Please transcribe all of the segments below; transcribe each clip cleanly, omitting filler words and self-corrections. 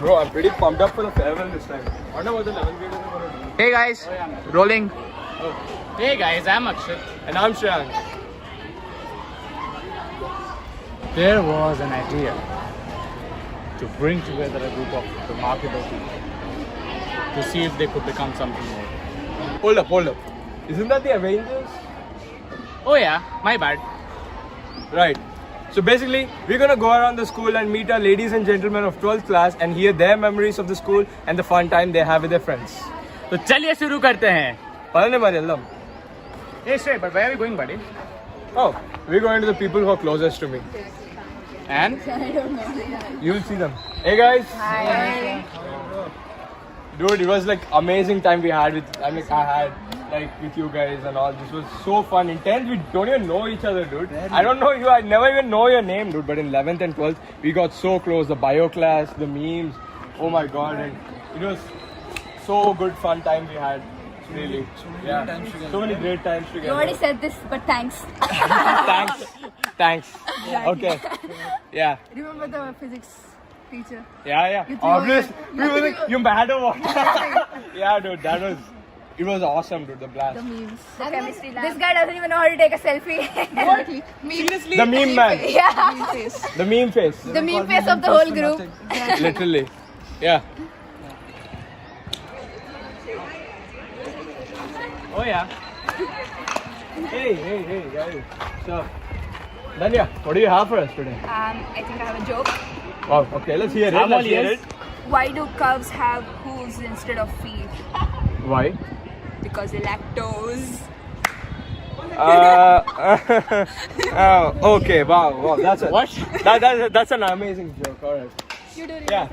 Bro, I'm pretty pumped up for the farewell this time. I wonder what the 11th graders are going to do. Hey guys, rolling. Hey guys, I'm Akshat. And I'm Shreyans. There was an idea to bring together a group of remarkable people to see if they could become something more. Hold up. Isn't that the Avengers? Oh yeah, my bad. Right. So basically, we're gonna go around the school and meet our ladies and gentlemen of 12th class and hear their memories of the school and the fun time they have with their friends. तो चलिए शुरू करते हैं. Hey Shrey, but where are we going, buddy? Oh, we're going to the people who are closest to me. And? You'll see them. Hey guys. Hi. Dude, it was like amazing time we had with I had like with you guys and all. This was so fun. In 10th, we don't even know each other, dude. I don't know you. I never even know your name, dude. But in 11th and 12th, we got so close. The bio class, the memes. Oh my god! And it was so good, fun time we had. Really. Yeah. So many great times together. You already said this, but thanks. Thanks. Okay. Yeah. Remember the physics teacher? Yeah. You threw Obvious. it. We were like, you mad or what? Yeah, dude. It was awesome, dude. The blast. The memes. The chemistry lab. This guy doesn't even know how to take a selfie. Exactly. Seriously? The meme man. Yeah. The meme face. The meme face of the whole group. Literally. Yeah. Oh yeah. Hey, guys. So, Danya, what do you have for us today? I think I have a joke. Oh, okay. Let's hear it. I'm all Let's hear ears. it. Why do cows have hooves instead of feet? Why? Because they lack toes. Okay. Wow. That's What? That's an amazing joke. All right. You do it. Yeah.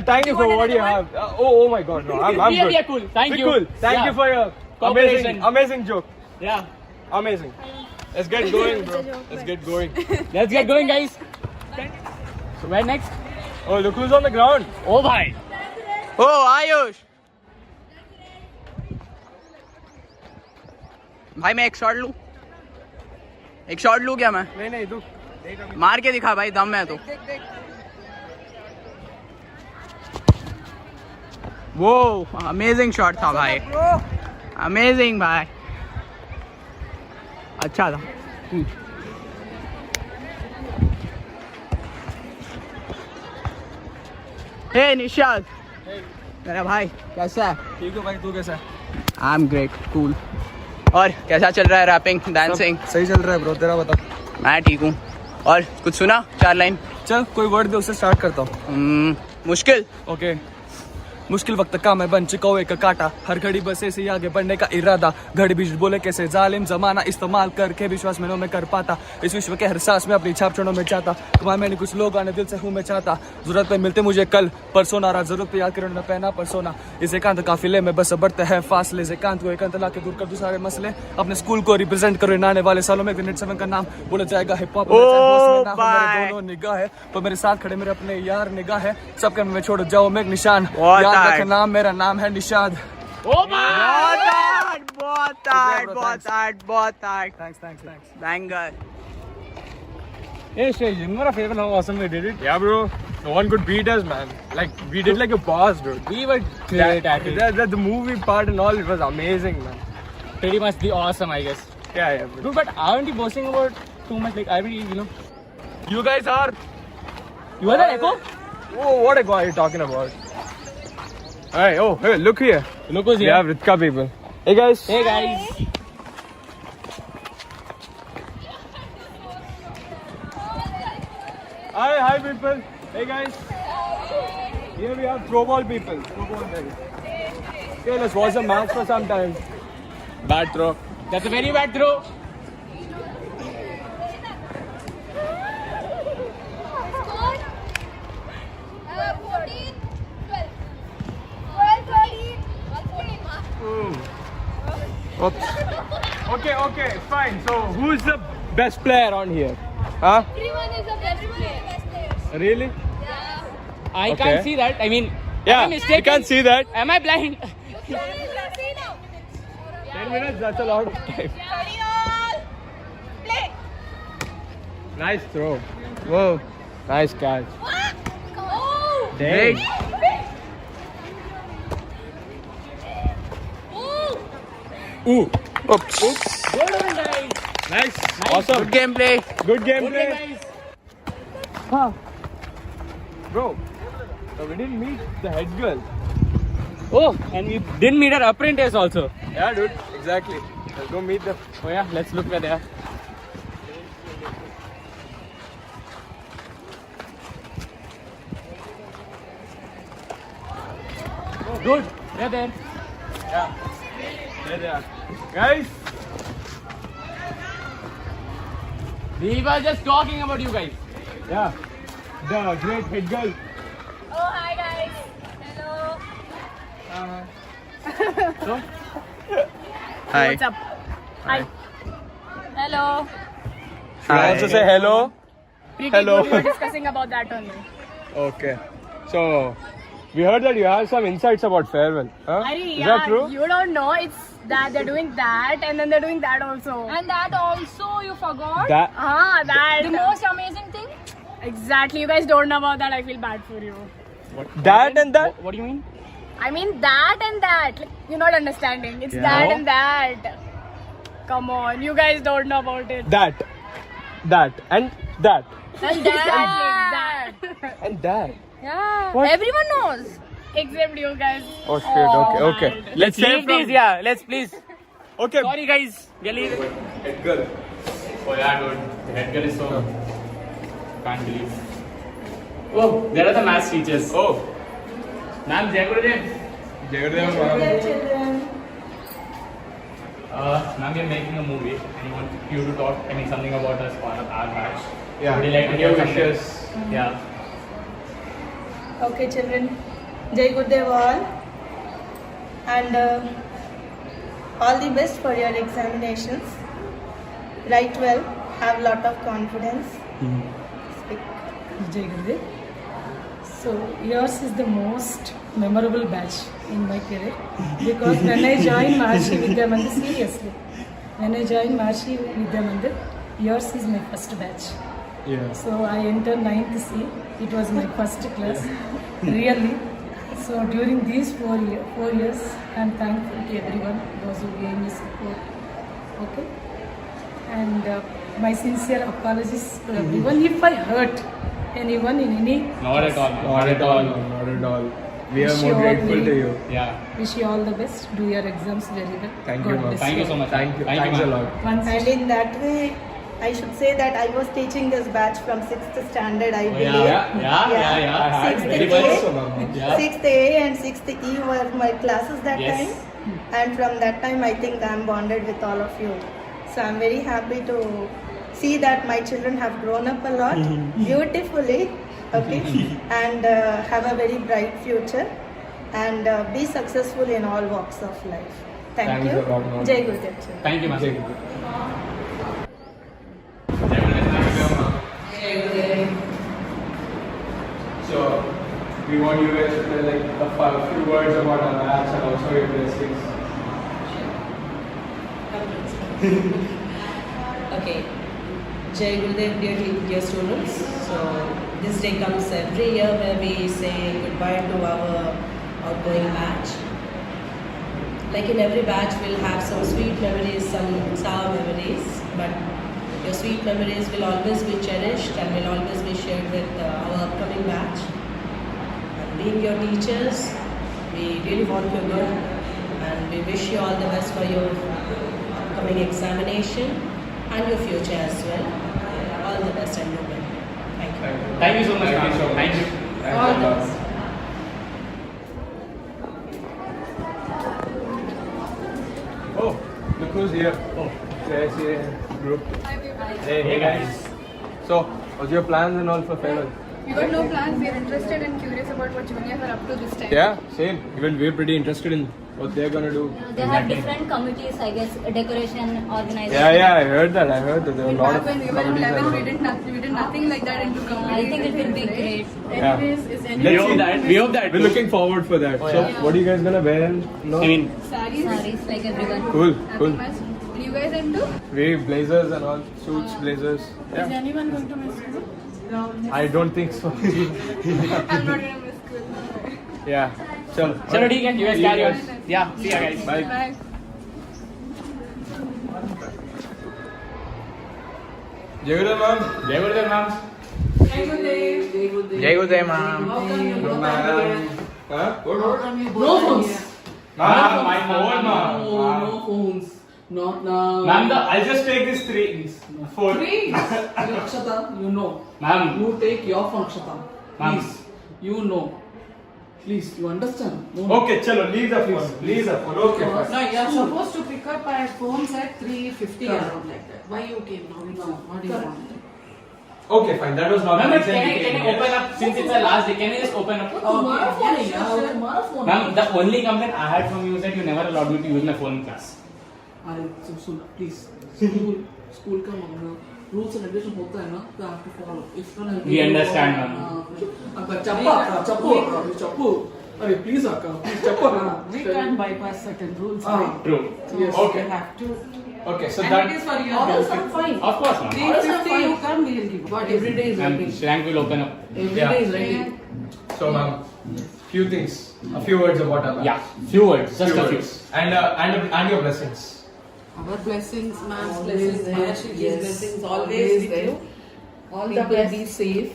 Thank you for want what you another have. Oh my God. No, I'm good. Yeah, cool. Thank you. Cool. Thank you for your Cooperation. amazing joke. Yeah. Amazing. Let's get going, bro. Let's get going. Let's get going, guys. So where next? Oh, look who's on the ground. Oh bhai. Oh Ayush. भाई मैं एक shot लूं क्या मैं? नहीं तू मार के दिखा भाई, दम है तो. वो अमेजिंग शॉट था भाई. अमेजिंग भाई. अच्छा था. हे निशाद. मेरा भाई कैसा है? ठीक हो भाई, तू कैसा है? I am great, cool. और कैसा चल रहा है रैपिंग, डांसिंग? सही चल रहा है ब्रो, तेरा बता. मैं ठीक हूँ. और कुछ सुना? 4 लाइन. चल कोई वर्ड दे, उससे स्टार्ट करता हूँ. मुश्किल. ओके. मुश्किल वक्त का मैं बन चुका हूँ एक काटा, हर घड़ी बस ऐसे ही आगे बढ़ने का इरादा, घड़ी बीच बोले कैसे जालिम जमाना इस्तेमाल करके विश्वास मैंने में कर पाता, इस विश्व के हर सांस में अपनी छाप छोड़ों में चाहता, तुम्हारे मैंने कुछ लोग आने दिल से हूँ मैं चाहता, जरूरत पे मिलते मुझे कल परसों नारा, जरूरत पे याद करो न पहना परसोना, इस एकांत काफिले में बस बढ़ते हैं फासले, एकांत को एकांत ला के दूर कर दो सारे मसले, अपने स्कूल को रिप्रेजेंट करो इन आने वाले सालों में, ग्रेनेड 7 का नाम बोला जाएगा हिप हॉप. दोनों निगाह है पर मेरे साथ खड़े मेरे अपने यार निगाह है, सबके में छोड़ जाओ मैं एक निशान, याद रखना मेरा नाम है निशाद. Oh my. बहुत art. Thanks. Banger. Hey Shrey, you remember our favorite how awesome we did it? Yeah bro, no one could beat us, man. Like we did like a boss, dude. We were great at it. The movie part and all, it was amazing, man. Pretty much the awesome, I guess. Yeah. Dude, but aren't you boasting about too much? Like, I mean, You guys are. You are the echo? Oh, what echo are you talking about? Hey, look here. Look who's We here. have Ritka people. Hey guys. Hey guys. Hi people. Hey guys. Here we have throw ball people. Guys. Okay, let's watch the match for some time. Bad throw. That's a very bad throw. Oops. Okay, fine. So, who's the best player on here? Huh? Everyone is the best player. Really? I Okay. can't see that. I mean, Yeah, am I mistaken? you can't see that. Am I blind? 10 minutes, that's a lot of time. Nice throw. Whoa. Nice catch. Big. Ooh. Oops. Nice. Awesome. Good gameplay. Good gameplay. Bro, so we didn't meet the head girl. Oh, and we didn't meet our apprentice also. Yeah, dude. Exactly. Let's go meet them. Oh yeah, let's look where they are. Oh, good. They're there. There they are. Guys. We were just talking about you guys. Yeah. The great head girl. Oh, hi guys. Hello. Hi. What's up? Hi. Hello. Should I also say hello? Pretty Hello. good. We were discussing about that only. Okay. So, we heard that you have some insights about farewell. Huh? Is that true? You don't know. It's that they're doing that and then they're doing that also. And that also you forgot? That. That. The most amazing thing? Exactly. You guys don't know about that. I feel bad for you. That and that? What do you mean? I mean that and that. Like, you're not understanding. It's that and that. Come on. You guys don't know about it. That. That. And that. And Exactly. That. And that. Yeah. What? Everyone knows. Except you guys. Oh shit. Okay. Okay. Let's leave from- these. Yeah, let's please. Okay. Sorry guys, we are leaving. Head girl. Oh yeah, dude. The head girl is so. Can't believe. Oh, there are the maths teachers. Oh. Ma'am, Jai Gurudev. Ma'am, we are making a movie and we want you to talk something about us for our batch. Yeah. Would you like to Your hear something? wishes. Yeah. Okay, children. Jai Gurudev all. And all the best for your examinations. Write well. Have lot of confidence. Speak. Jai Gurudev. So yours is the most memorable batch in my career because when I joined Maharshi Vidya Mandir, seriously, when I joined Maharshi Vidya Mandir, yours is my first batch. Yeah. So I entered 9th C. It was my first class, really. So during these 4 years, I am thankful to everyone, those who gave me support. Okay. And my sincere apologies to everyone if I hurt anyone in any. Not at all. Not at all. Not at all. We are Wish more you all grateful the- to you. Yeah. Wish you all the best. Do your exams very well. Thank God you, ma'am. bless Thank you so much. Thank you. Thank you, Thanks a ma'am. lot. Once And in that way, I should say that I was teaching this batch from 6th standard, I Oh, believe. yeah. I had 6th very A, much so, ma'am. Yeah. 6th A and 6th E were my classes that Yes. time. And from that time, I think I'm bonded with all of you. So I'm very happy to see that my children have grown up a lot beautifully, okay, and have a very bright future and be successful in all walks of life. Thank Thanks you. a lot, ma'am. Jai Gurudev. children. Thank you, ma'am. Jai Gurudev. So, we want you guys to tell like a few words about our batch and also your blessings. Okay. Jai Gurudev, dear students. So this day comes every year where we say goodbye to our outgoing batch. Like in every batch, we'll have some sweet memories, some sour memories, but your sweet memories will always be cherished and will always be shared with our upcoming batch. And being your teachers, we really want your good and we wish you all the best for your upcoming examination and your future as well. All the best and good luck. Thank you. Thank you so much, Thank you so ma'am. much. Thank you. Thanks All a the lot. best. Oh, look who's here. Oh, JSA group. Hey guys. So, what's your plans and all for farewell? We got no plans. We are interested and curious about what juniors are up to this time. Yeah, same. Even we're pretty interested in what they're gonna do. They have different committees, I guess, decoration, organization. Yeah, I heard that. There were a lot of Back when we were in committees 11, and we did nothing like that into community. I think it will be great. Yeah. Anyways, is We anyways, hope that. We hope that. We're looking forward for that. So, what are you guys gonna wear? No? I mean, sarees. Sarees, like everyone. Cool, Nothing cool. much. Are you guys into? We blazers and all, suits, blazers. Is Yeah. anyone going to miss school? No. I don't think so. I'm not going to miss school. Yeah. Chalo. चलो ठीक है, you guys carry on. Yeah, see you guys. Bye. Bye. Jai Gurudev, ma'am. जय गुरुदेव ma'am. जय गुरुदेव ma'am. Huh? No phones. Ma'am, my phone, ma'am. No phones. Not now. Ma'am, I'll just take this 4. Please. Akshata, you know. Ma'am. You take your phone, Akshata. Ma'am. Please. You know. Please, you understand? No. Okay, chalo, leave the phone. Leave the phone. Okay, fine. No, you're supposed to pick up our phones at 3:50 around like that. Why you came now? What do you want? Okay, fine. That was not Ma'am, my can I open up since it's the last day? Can I just open up? Tomorrow phone hai, yeah, tomorrow phone. Ma'am, the only complaint I had from you is that you never allowed me to use my phone in class. Please. School का मामला rules and regulations होता है ना, तो have to follow. If not, We understand, ma'am. अक्का चप्पू. अरे please अक्का, please चप्पू. We can't bypass certain rules. True. Yes. Okay. We have to. Okay, so And that. it is for your benefit. Fine. Of course, ma'am. 3:50 you come, we will give. But every day is Ma'am, writing. Shrank will open up. Every Yeah. day is writing. So, ma'am, few things. A few words about our Yeah, few words, just a few. words. And your blessings. Our blessings, ma'am's Always blessings, there. Mahashi's Yes. blessings, always with there. you. All the People best. be safe,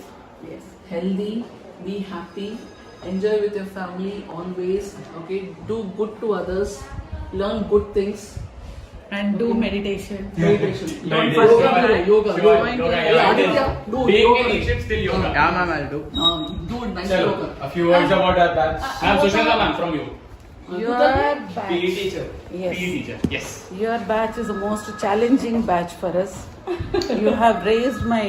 healthy, be happy, enjoy with your family always. Okay, do good to others, learn good things. And do meditation. Meditation. Don't Meditation. forget yoga. Sure, yoga, Yeah, yoga. Aditya, do Being yoga. an Egypt, still yoga. Yeah, ma'am, I'll do. Do nice Chalo, yoga. a few words about our batch. Ma'am, Sushanta ma'am, from you. Your PE batch. teacher. Yes. PE teacher, yes. Your batch is the most challenging batch for us. You have raised my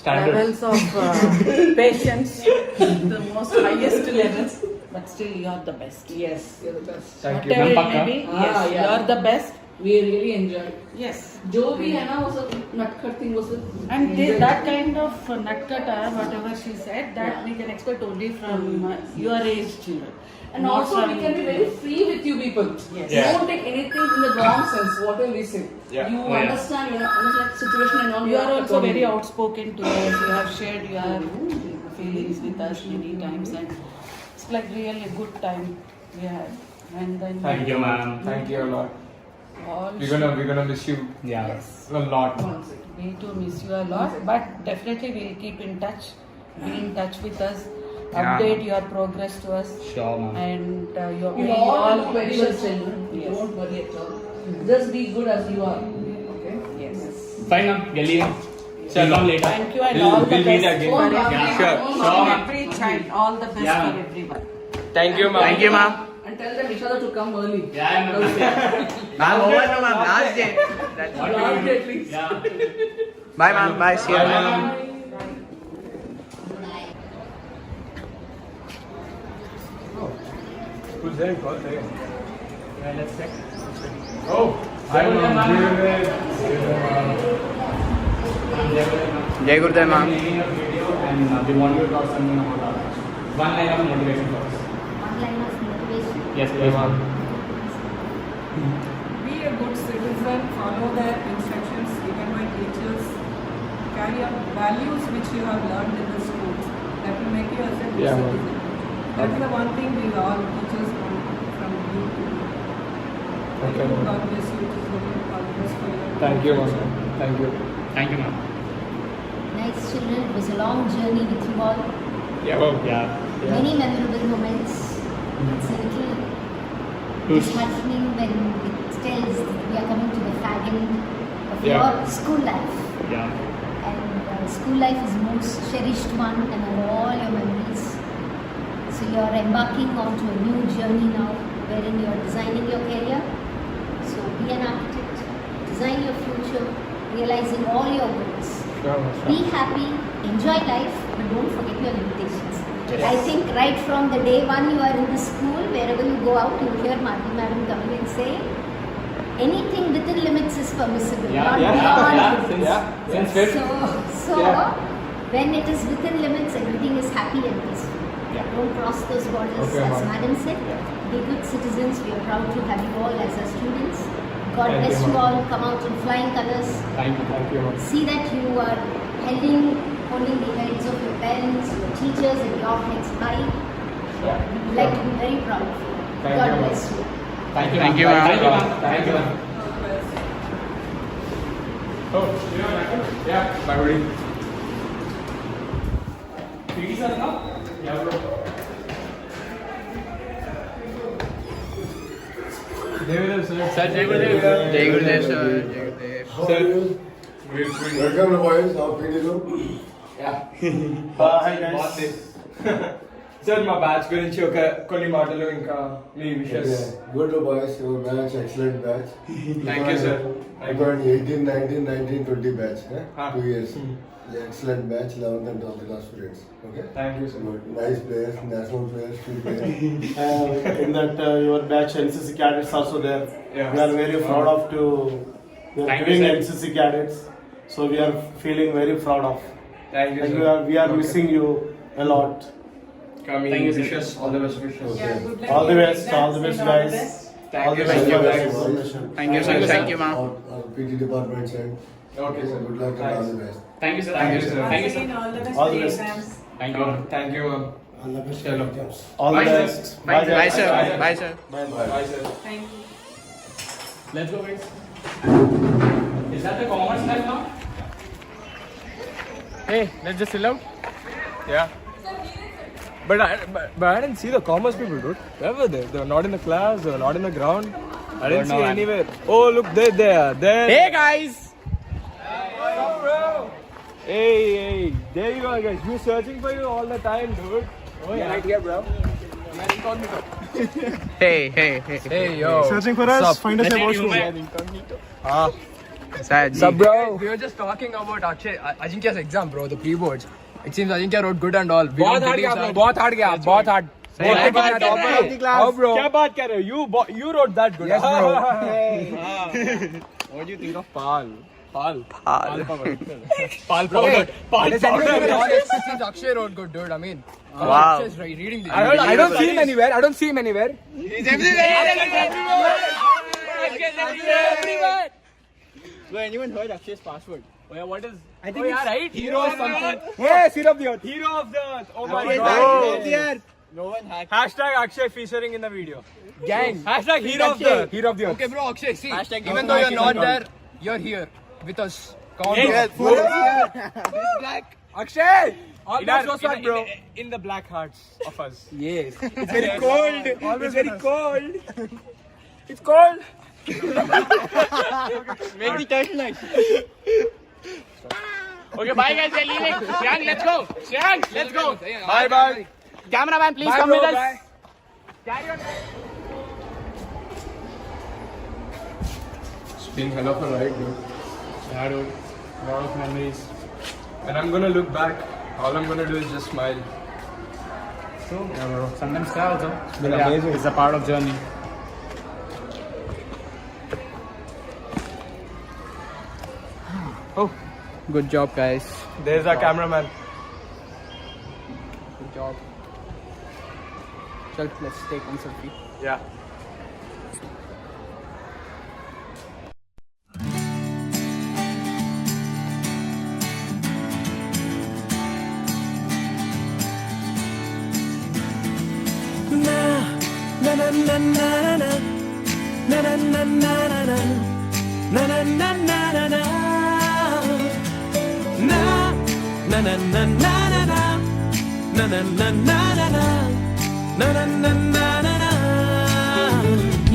Standards. levels of patience to the most highest levels. But still, you are the best. Yes, you're the best. Thank you. Whatever it Pakka? may be, yes, Ah, yeah. you are the best. We really enjoyed. Yes. जो भी है ना वो सब नटखट thing वो सब. And that kind of nutcutter, whatever she said, that we can expect only from your age children. And Not also we from- can be very free with you people. Yes. Yeah. Don't take anything in the wrong sense. Whatever we say, Yeah. you Oh, yeah. understand. You know, understand situation and all. You are have to also come very in. outspoken to us. You have shared your feelings with us many times, and it's like really a good time we had. And then Thank you, ma'am. Thank you a lot. all We're gonna miss you Yeah. a lot. we too miss you a lot, but definitely we'll keep in touch. Be in touch with us. Update your progress to us, Sure, ma'am. and You all do very well, children. Yes. Don't worry at all. Just be good as you are. Okay. Yes. Fine, ma'am. We're leaving. We'll come later. Thank you, and We'll- all the we'll meet best again. for Yeah, everyone. sure, sure, ma'am. Every child, all the best Yeah. for everyone. Thank you, ma'am. Thank you, ma'am. And tell them each other to come early. Yeah, ma'am. Ma'am, over no, ma'am. Last day. What do Last you day, do? please. Yeah. Bye, ma'am. Bye. See you. Bye, ma'am. Who's there? Call there. Let's check. Oh, hi, ma'am. Jai Gurudev, ma'am. And we want you to talk something about our batch. One line of motivation for us. One line of motivation. Yes, please, ma'am. Be a good citizen, follow the instructions given by teachers, carry out values which you have learned in the schools. That will make you as a good Yeah, citizen. That is the one thing we all teachers want from you. Okay, ma'am. God bless you. It is very all the best for your Thank you, ma'am. Thank you. Thank you, ma'am. Nice children. It was a long journey with you all. Yeah. Oh, Yeah. Many memorable moments. It's a little disheartening when it tells we are coming to the fag end of Yeah. your school life. Yeah. And school life is the most cherished one and are all your memories. So you are embarking onto a new journey now wherein you are designing your career. So be an architect, design your future, realizing all your goals. sure, Be sure. happy, enjoy life, but don't forget your limitations. I think right from the day one you are in the school, wherever you go out, you hear Madhu Madam coming and say, anything within limits is permissible, Yeah, not yeah, beyond yeah. limits. Since fifth. So Yeah. when it is within limits, everything is happy and peaceful. Yeah. Don't cross those borders, Okay, as ma'am. Madam said. Be good citizens. We are proud to have you all as our students. God Thank bless you, you ma'am. all. Come out in flying colors. Thank you. Thank you, ma'am. See that you are holding the heads of your parents, your teachers, and your heads high. We'd like to be very proud of you. Thank God you, ma'am. bless you. Thank you, Thank you, ma'am. ma'am. Thank you, ma'am. Thank you, ma'am. Oh, yeah, my buddy. PTs are enough? Yeah, bro. Sir, Jai Gurudev. Jai Gurudev, sir. Sir. Welcome to boys of PDU. Yeah. Hi guys. Sir, మా batch గురించి కొన్ని మాటలు ఇంకా మీ wishes. Good boys, your batch, excellent batch. Thank you, sir. I got 18, 19, 19, 20 batch. Ah. 2 years. Excellent batch, 11th and 12th class students. Okay? Thank you, sir. Good. Nice players, national players, few players. In that your batch NCC cadets also there. Yeah. We are very proud of to we are Thank you, giving sir. NCC cadets. So we are feeling very proud of. Thank you, And sir. we are missing you a lot. Coming Thank you, sir. wishes, all the best wishes. Yeah, good luck. All the in your best, exams all the best, and all the guys. best. Thank All you, the best thank for you, your guys. information. Thank you, sir. Thank you, ma'am. Our PT department side. Okay, sir. Good luck and all the best. Thank you, sir. Thank you, sir. Thank you, Once sir. again, all the best All for the the best. exams. Thank you. Thank you, ma'am. All the best. Hello. All the Bye, sir. best. Bye, guys. sir. Bye. Bye, sir. Bye bye. Bye, sir. Thank you. Let's go, guys. Is that the commerce lab now? Hey, let's just chill out. Yeah. But I didn't see the commerce people, dude. Where were they? They were not in the class. They were not in the ground. I didn't see anywhere. Oh, look, they are there. Hey, guys. Hey, there you are, guys. We're searching for you all the time, dude. Oh, yeah. Right here, bro. Hey, Hey, yo. Searching for us. Find us at washroom. Sup, bro? We were just talking about Ajinkya's exam, bro. The pre-boards. It seems Ajinkya wrote good and all. बहुत hard गया, bro. बहुत hard गया. बहुत hard. Topper of the class. How, bro? क्या बात कर रहे हो? You wrote that good. Yes, bro. What do you think of Pal? Pal powder. Pal powder. It seems Akshay wrote good, dude. I mean, Wow. Akshay's reading this. I don't see him anywhere. He's everywhere. So anyone heard Akshay's password? Oh yeah, what is? I think it's right. Hero of something. Yes, Hero of the Earth. Hero of the Earth. Oh my God. Hero of the Earth. No one hacked. Hashtag Akshay featuring in the video. Gang. Hashtag Hero of the Earth. Hero of the Earth. Okay, bro, Akshay. See, even though you're not there, you're here with us. Come on, yes, bro. This black. Akshay. All that was what, bro. In the black hearts of us. Yes. It's very cold. It's very cold. It's cold. Make the turtle like. Okay, bye guys, we're leaving. Shreyang, let's go. Shreyang, let's go. Bye bye. Cameraman, please Bye, come bro, with us. bye. Carry on. It's been hell of a ride, dude. Yeah, dude. A lot of memories. And I'm gonna look back. All I'm gonna do is just smile. True. Yeah, bro. Sometimes cry also. It's been amazing. It's a part of journey. Oh, good job, guys. There's our cameraman. Good job. Chal, let's take one selfie. Yeah.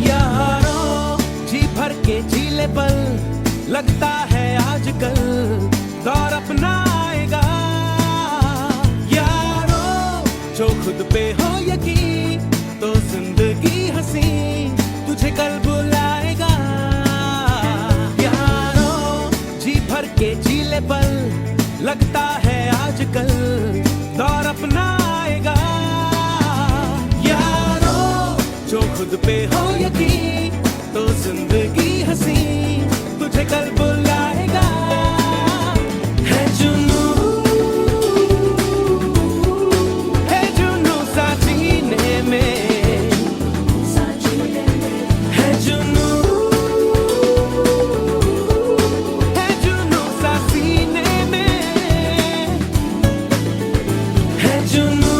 यारों जी भर के झीले पल लगता है आजकल दौर अपना आएगा यारों जो खुद पे हो यकीन तो जिंदगी हंसी तुझे कल बुलाएगा यारों जी भर के झीले पल लगता है आजकल दौर अपना आएगा यारों जो खुद पे हो यकीन तो जिंदगी हंसी तुझे कल बुलाएगा है जुनू सा जीने में है जुनू सा सीने में है जुनू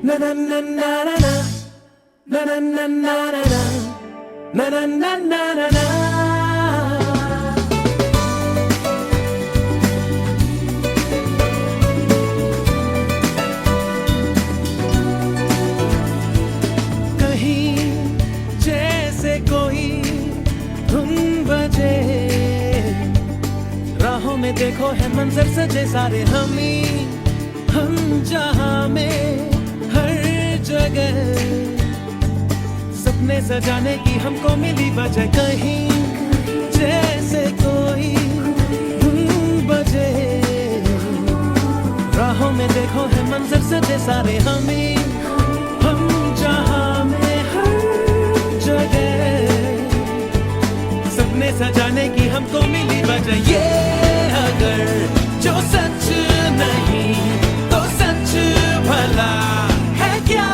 na na na na na na na na na na na na na na na na. जैसे कोई धुन बजे राहों में देखो है मंजर सजे सारे हम जहां में हर जगह सपने सजाने की हमको मिली वजह कहीं जैसे कोई धुन बजे राहों में देखो है मंजर सजे सारे हम जहां में सपने सजाने की हमको मिली वजह ये अगर जो सच नहीं तो सच भला है क्या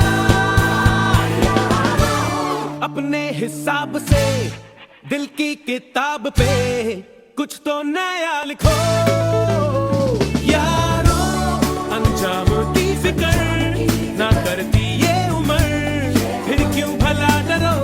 अपने हिसाब से दिल की किताब पे कुछ तो नया लिखो यारो अंजाम की फिक्र ना करती ये उम्र फिर क्यों भला डरो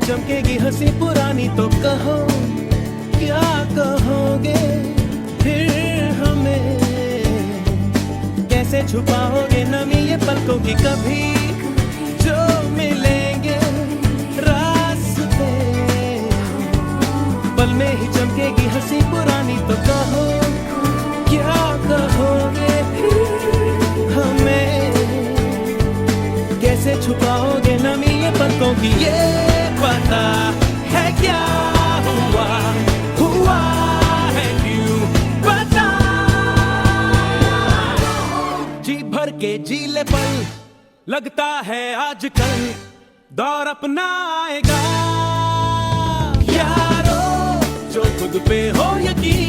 चमकेगी हंसी पुरानी तो कहो क्या कहोगे फिर हमें कैसे छुपाओगे नमी ये पलकों की कभी जो मिलेंगे रास्ते पल में ही चमकेगी हंसी पुरानी तो कहो क्या कहोगे फिर हमें कैसे छुपाओगे नमी ये पलकों की ये पता है क्या हुआ है क्यों पता जी भर के जीले पल लगता है आजकल दौर अपना आएगा यारो जो खुद पे हो यकीन